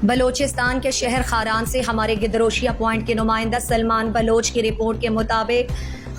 بلوچستان کے شہر خاران سے ہمارے گدروشیہ پوائنٹ کے نمائندہ سلمان بلوچ کی رپورٹ کے مطابق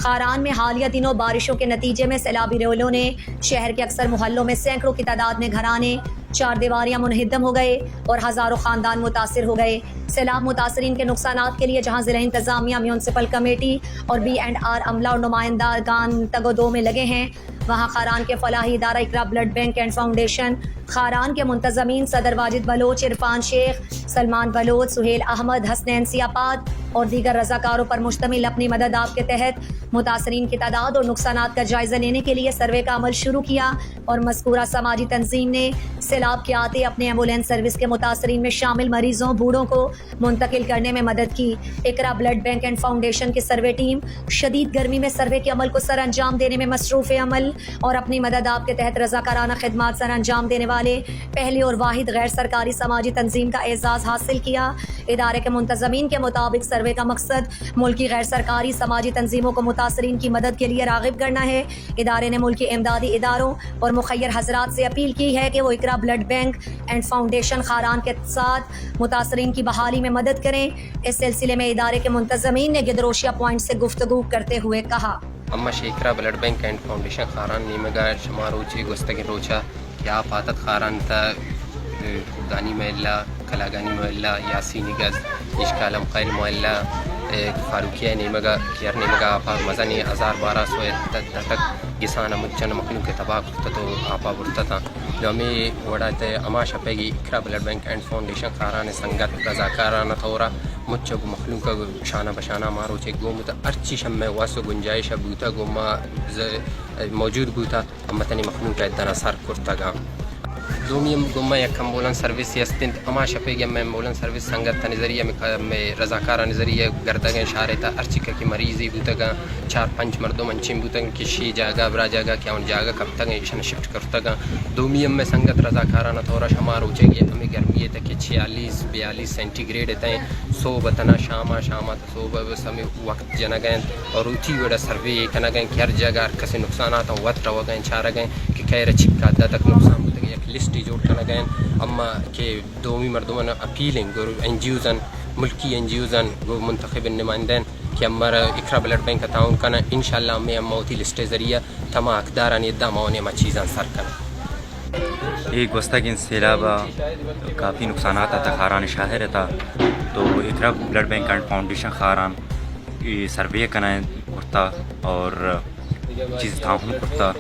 خاران میں حالیہ دنوں بارشوں کے نتیجے میں سیلابی ریولوں نے شہر کے اکثر محلوں میں سینکڑوں کی تعداد میں گھرانے چار دیواریاں منہدم ہو گئے اور ہزاروں خاندان متاثر ہو گئے۔ سیلاب متاثرین کے نقصانات کے لیے جہاں ضلع انتظامیہ، میونسپل کمیٹی اور B&R عملہ اور نمائندگان تگ و دو میں لگے ہیں، وہاں خاران کے فلاحی ادارہ Iqra blood bank and foundation, Kharan کے منتظمین صدر واجد بلوچ، عرفان شیخ، سلمان بلوچ، سہیل احمد، حسنین سیاپاد اور دیگر رضاکاروں پر مشتمل اپنی مدد آپ کے تحت متاثرین کی تعداد اور نقصانات کا جائزہ لینے کے لیے سروے کا عمل شروع کیا اور مذکورہ سماجی تنظیم نے سیلاب کے آتے اپنے ایمبولینس سروس کے متاثرین میں شامل مریضوں بوڑھوں کو منتقل کرنے میں مدد کی۔ اقرا بلڈ بینک اینڈ فاؤنڈیشن کی سروے ٹیم شدید گرمی میں سروے کے عمل کو سر انجام دینے میں مصروف عمل اور اپنی مدد آپ کے تحت رضاکارانہ خدمات سر انجام دینے والے پہلی اور واحد غیر سرکاری سماجی تنظیم کا اعزاز حاصل کیا۔ ادارے کے منتظمین کے مطابق سروے کا مقصد ملکی غیر سرکاری سماجی تنظیموں کو متاثرین کی مدد کے لیے راغب کرنا ہے۔ ادارے نے ملکی امدادی اداروں اور مخیر حضرات سے اپیل کی ہے کہ وہ Iqra blood bank and foundation Kharan کے ساتھ متاثرین کی بحالی میں مدد کریں۔ اس سلسلے میں ادارے کے منتظمین نے گدروشیہ پوائنٹ سے گفتگو کرتے ہوئے کہا: اما شیکرا blood bank and foundation Kharan نیمگا شماروچی گستگی روچا یا پاتت خاران تا دانی محلہ کلاگانی محلہ یاسینی گز اشکالم قیل محلہ فاروقیہ نیمگا کیر نیمگا آپا مزنی 1200 تک گسان مچن مخلوق کے تباہ کرتا تو آپا برتا تھا نامی وڑات اما شپیگی Iqra blood bank and foundation Kharan سنگت رضاکارانہ تھورا مچ مخلوق شانہ بشانہ مارو چے گومتا ارچی شم میں واسو گنجائش بوتا گوما موجود بوتا امتنی مخلوق ادنا سر کرتا گا دومیم گما یک ایمبولینس سروس یستند اما شپیگی میں ایمبولینس سروس سنگت تا نظریہ میں رضاکارہ نظریہ گردگیں شارتا ارچی کی مریضی بوتا گا 4-5 مردوں منچیم بوتا گا کشی جاگا برا جاگا کیا ان جاگا کب تک ایشن شفٹ کرتا گا دومیم میں سنگت رضاکارانہ تھورا شمار ہو چے گی ہمیں گرمی تک 46-42 سینٹی گریڈ تائیں صوبہ تنا شامہ صوبہ سمی وقت جنا گئیں اور اوتھی وڑا سروے کنا گئیں کہ ہر جگہ کسی نقصانات وط روا گئیں چارہ گئیں کہ کہہ رچپ کا عدہ تک نقصان ہوتا گیا ایک لسٹی جوڑ کنا گئیں اما کہ دومی مردمان اپیلنگ گو این جی اوزن ملکی این جی اوزن گو منتخب نمائندین کہ ہمارا اقرا بلڈ بینک تعاون کنا انشاءاللہ ہمیں موتی لسٹے ذریعہ تما اقدارانی ادامہ ما چیزاں سر کنا۔ ایک گستگی سیلابا کافی نقصانات تھا خاران شہر تھا تو Iqra blood bank and foundation Kharan survey کرنا کرتا اور چیز تعاون کرتا